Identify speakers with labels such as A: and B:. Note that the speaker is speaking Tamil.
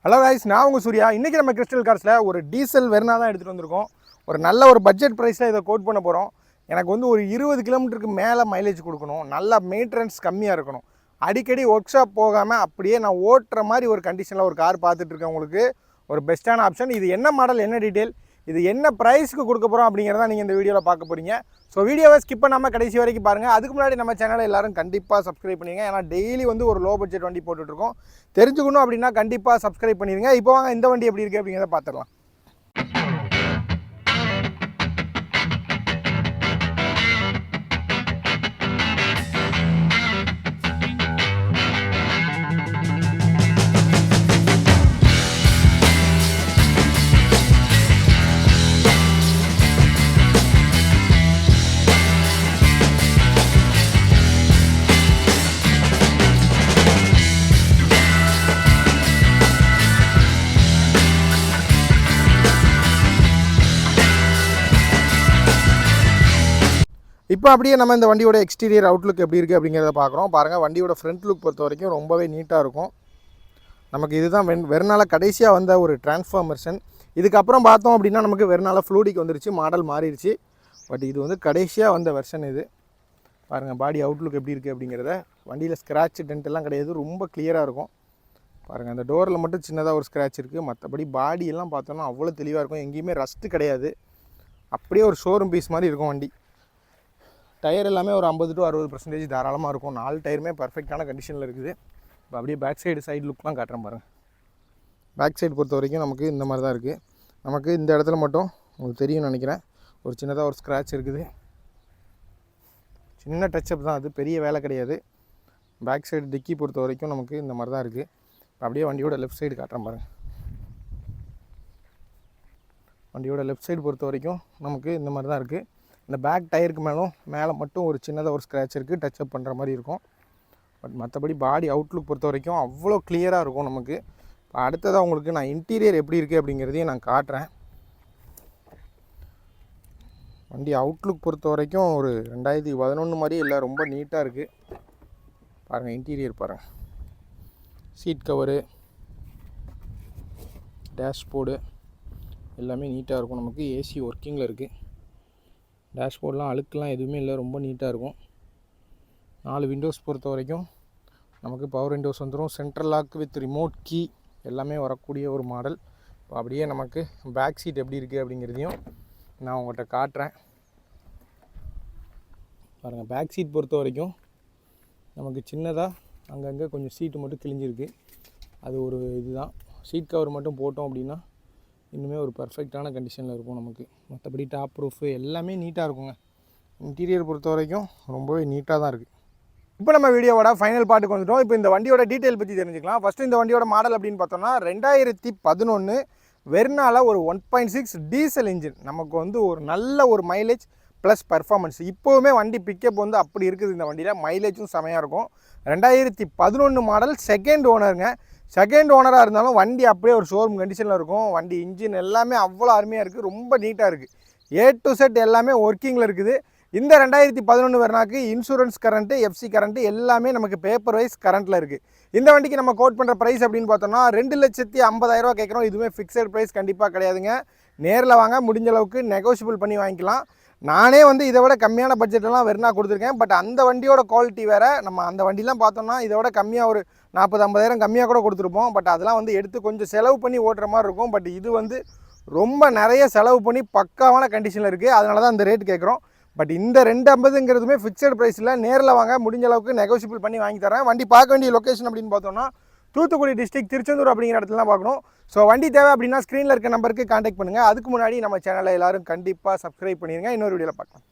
A: ஹலோ गाइस, நான் உங்கள் சூர்யா. இன்றைக்கி நம்ம கிறிஸ்டல் கார்ஸில் ஒரு டீசல் வெர்னா தான் எடுத்துகிட்டு வந்திருக்கோம். ஒரு நல்ல ஒரு பட்ஜெட் ப்ரைஸில் இதை கோட் பண்ண போகிறோம். எனக்கு வந்து ஒரு 20 கிலோமீட்டருக்கு மேலே மைலேஜ் கொடுக்கணும், நல்லா மெயின்டெனன்ஸ் கம்மியாக இருக்கணும், அடிக்கடி ஒர்க் ஷாப் போகாமல் அப்படியே நான் ஓட்டுற மாதிரி ஒரு கண்டிஷனில் ஒரு கார் பார்த்துட்ருக்கேன். உங்களுக்கு ஒரு பெஸ்ட்டான ஆப்ஷன். இது என்ன மாடல், என்ன டீட்டெயில், இது என்ன ப்ரைஸ்க்கு கொடுக்க போகிறோம் அப்படிங்கிறத நீங்கள் இந்த வீடியோவில் பார்க்க போகிறீங்க. ஸோ வீடியோவை ஸ்கிப் பண்ணாமல் கடைசி வரைக்கும் பாருங்கள். அதுக்கு முன்னாடி நம்ம சேனலை எல்லோரும் கண்டிப்பாக சப்ஸ்கிரைப் பண்ணிங்க. ஏன்னா டெய்லி வந்து ஒரு லோ பட்ஜெட் வண்டி போட்டுட்ருக்கோம். தெரிஞ்சுக்கணும் அப்படின்னா கண்டிப்பாக சப்ஸ்கிரைப் பண்ணிடுங்க. இப்போ வாங்க இந்த வண்டி எப்படி இருக்குது அப்படிங்கிறத பார்த்துடலாம். இப்போ அப்படியே நம்ம இந்த வண்டியோட எக்ஸ்டீரியர் அவுட்லுக் எப்படி இருக்குது அப்படிங்கிறத பார்க்குறோம். பாருங்கள், வண்டியோட ஃப்ரண்ட் லுக் பொறுத்த வரைக்கும் ரொம்பவே நீட்டாக இருக்கும். நமக்கு இதுதான் வெர்னால கடைசியாக வந்த ஒரு டிரான்ஸ்ஃபார்மர்ஷன். இதுக்கப்புறம் பார்த்தோம் அப்படின்னா நமக்கு வெர்னால ஃப்ளூடிக் வந்துருச்சு, மாடல் மாறிடுச்சு. பட் இது வந்து கடைசியாக வந்த வெர்ஷன் இது. பாருங்கள் பாடி அவுட்லுக் எப்படி இருக்குது அப்படிங்கிறத. வண்டியில் ஸ்க்ராட்ச் டென்ட் எல்லாம் கிடையாது, ரொம்ப கிளியராக இருக்கும். பாருங்கள், அந்த டோரில் மட்டும் சின்னதாக ஒரு ஸ்க்ராட்ச் இருக்குது. மற்றபடி பாடியெல்லாம் பார்த்தோன்னா அவ்வளோ தெளிவாக இருக்கும். எங்கேயுமே ரஸ்ட்டு கிடையாது. அப்படியே ஒரு ஷோரூம் பீஸ் மாதிரி இருக்கும் வண்டி. டயர் எல்லாமே ஒரு 50 to 60% தாராளமாக இருக்கும். 4 டயருமே பர்ஃபெக்டான கண்டிஷனில் இருக்குது. இப்போ அப்படியே பேக் சைடு லுக்லாம் காட்டுறேன் பாருங்கள். பேக் சைடு பொறுத்த வரைக்கும் நமக்கு இந்த மாதிரி தான் இருக்குது. நமக்கு இந்த இடத்துல மட்டும் உங்களுக்கு தெரியும்னு நினைக்கிறேன், ஒரு சின்னதாக ஒரு ஸ்க்ராட்ச் இருக்குது. சின்ன டச்சப் தான், அது பெரிய வேலை கிடையாது. பேக் சைடு டிக்கி பொறுத்த வரைக்கும் நமக்கு இந்த மாதிரி தான் இருக்குது. இப்போ அப்படியே வண்டியோட லெஃப்ட் சைடு காட்டுறேன் பாருங்கள். வண்டியோட லெஃப்ட் சைடு பொறுத்த வரைக்கும் நமக்கு இந்த மாதிரி தான் இருக்குது. இந்த பேக் டயருக்கு மேலே மட்டும் ஒரு சின்னதாக ஒரு ஸ்க்ராட்ச் இருக்குது, டச்சப் பண்ணுற மாதிரி இருக்கும். பட் மற்றபடி பாடி அவுட்லுக் பொறுத்த வரைக்கும் அவ்வளோ கிளியராக இருக்கும் நமக்கு. இப்போ அடுத்ததாக உங்களுக்கு நான் இன்டீரியர் எப்படி இருக்குது அப்படிங்கிறதையும் நான் காட்டுறேன். வண்டி அவுட்லுக் பொறுத்த வரைக்கும் ஒரு 2011 மாதிரியே இல்லை, ரொம்ப நீட்டாக இருக்குது. பாருங்கள், இன்டீரியர் பாருங்கள். சீட் கவரு, டேஷ்போர்டு எல்லாமே நீட்டாக இருக்கும். நமக்கு ஏசி ஒர்க்கிங்கில் இருக்குது. டேஷ்போர்ட்லாம் அழுக்கெலாம் எதுவுமே இல்லை, ரொம்ப நீட்டாக இருக்கும். 4 விண்டோஸ் பொறுத்த வரைக்கும் நமக்கு பவர் விண்டோஸ் வந்துடும். Central lock with remote key எல்லாமே வரக்கூடிய ஒரு மாடல். இப்போ அப்படியே நமக்கு பேக் சீட் எப்படி இருக்குது அப்படிங்கிறதையும் நான் உங்கள்கிட்ட காட்டுறேன். பாருங்கள், பேக் சீட் பொறுத்த வரைக்கும் நமக்கு சின்னதாக அங்கங்கே கொஞ்சம் சீட்டு மட்டும் கிழிஞ்சிருக்கு. அது ஒரு இதுதான். சீட் கவர் மட்டும் போட்டோம் அப்படின்னா இன்னுமே ஒரு பர்ஃபெக்டான கண்டிஷனில் இருக்கும் நமக்கு. மற்றபடி டாப் ப்ரூஃபு எல்லாமே நீட்டாக இருக்குங்க. இன்டீரியர் பொறுத்த வரைக்கும் ரொம்பவே நீட்டாக தான் இருக்குது. இப்போ நம்ம வீடியோவோட ஃபைனல் பார்ட்டுக்கு வந்துட்டோம். இப்போ இந்த வண்டியோட டீட்டெயில் பற்றி தெரிஞ்சுக்கலாம். ஃபஸ்ட்டு இந்த வண்டியோட மாடல் அப்படின்னு பார்த்தோம்னா 2011 வெர்னால ஒரு 1.6 டீசல் இன்ஜின். நமக்கு வந்து ஒரு நல்ல ஒரு மைலேஜ் ப்ளஸ் பர்ஃபார்மன்ஸ். இப்போவுமே வண்டி பிக்கப் வந்து அப்படி இருக்குது. இந்த வண்டியில் மைலேஜும் செமையாக இருக்கும். 2011 மாடல், செகண்ட் ஓனருங்க. செகண்ட் ஓனராக இருந்தாலும் வண்டி அப்படியே ஒரு ஷோரூம் கண்டிஷனில் இருக்கும். வண்டி இன்ஜின் எல்லாமே அவ்வளோ அருமையாக இருக்குது, ரொம்ப நீட்டாக இருக்குது. A to Z எல்லாமே ஒர்க்கிங்கில் இருக்குது. இந்த 2011 வெர்னாக்கு இன்சூரன்ஸ் கரண்ட்டு, எஃப்சி கரண்ட்டு எல்லாமே நமக்கு பேப்பர் வைஸ் கரண்ட்டில் இருக்குது. இந்த வண்டிக்கு நம்ம கோட் பண்ணுற ப்ரைஸ் அப்படின்னு பார்த்தோம்னா 2,50,000 கேட்குறோம். இதுவுமே ஃபிக்ஸட் ப்ரைஸ் கண்டிப்பாக கிடையாதுங்க. நேரில் வாங்க, முடிஞ்ச அளவுக்கு நெகோஷியபிள் பண்ணி வாங்கிக்கலாம். நானே வந்து இதை விட கம்மியான பட்ஜெட்டெல்லாம் வெர்னா கொடுத்துருக்கேன். பட் அந்த வண்டியோட குவாலிட்டி வேறு. நம்ம அந்த வண்டிலாம் பார்த்தோம்னா இதை விட கம்மியாக ஒரு 40-50,000 கம்மியாக கூட கொடுத்துருப்போம். பட் அதெல்லாம் வந்து எடுத்து கொஞ்சம் செலவு பண்ணி ஓட்டுற மாதிரி இருக்கும். பட் இது வந்து ரொம்ப நிறைய செலவு பண்ணி பக்காவான கண்டிஷனில் இருக்குது. அதனால தான் இந்த ரேட் கேட்குறோம். பட் இந்த 250ங்கிறதுமே ஃபிக்ஸட் ப்ரைஸில். நேரில் வாங்க, முடிஞ்ச அளவுக்கு நெகோஷியபிள் பண்ணி வாங்கி தரேன். வண்டி பார்க்க வேண்டிய லொக்கேஷன் அப்படின்னு பார்த்தோம்னா தூத்துக்குடி டிஸ்ட்ரிக்ட் திருச்செந்தூர் அப்படிங்கிற இடத்துல தான் பார்க்கணும். ஸோ வண்டி தேவை அப்படின்னா ஸ்க்ரீனில் இருக்க நம்பருக்கு கான்டாக்ட் பண்ணுங்கள். அதுக்கு முன்னாடி நம்ம சேனலை எல்லோரும் கண்டிப்பாக சப்ஸ்கிரைப் பண்ணிடுங்க. இன்னொரு வீடியோவில் பார்க்கலாம்.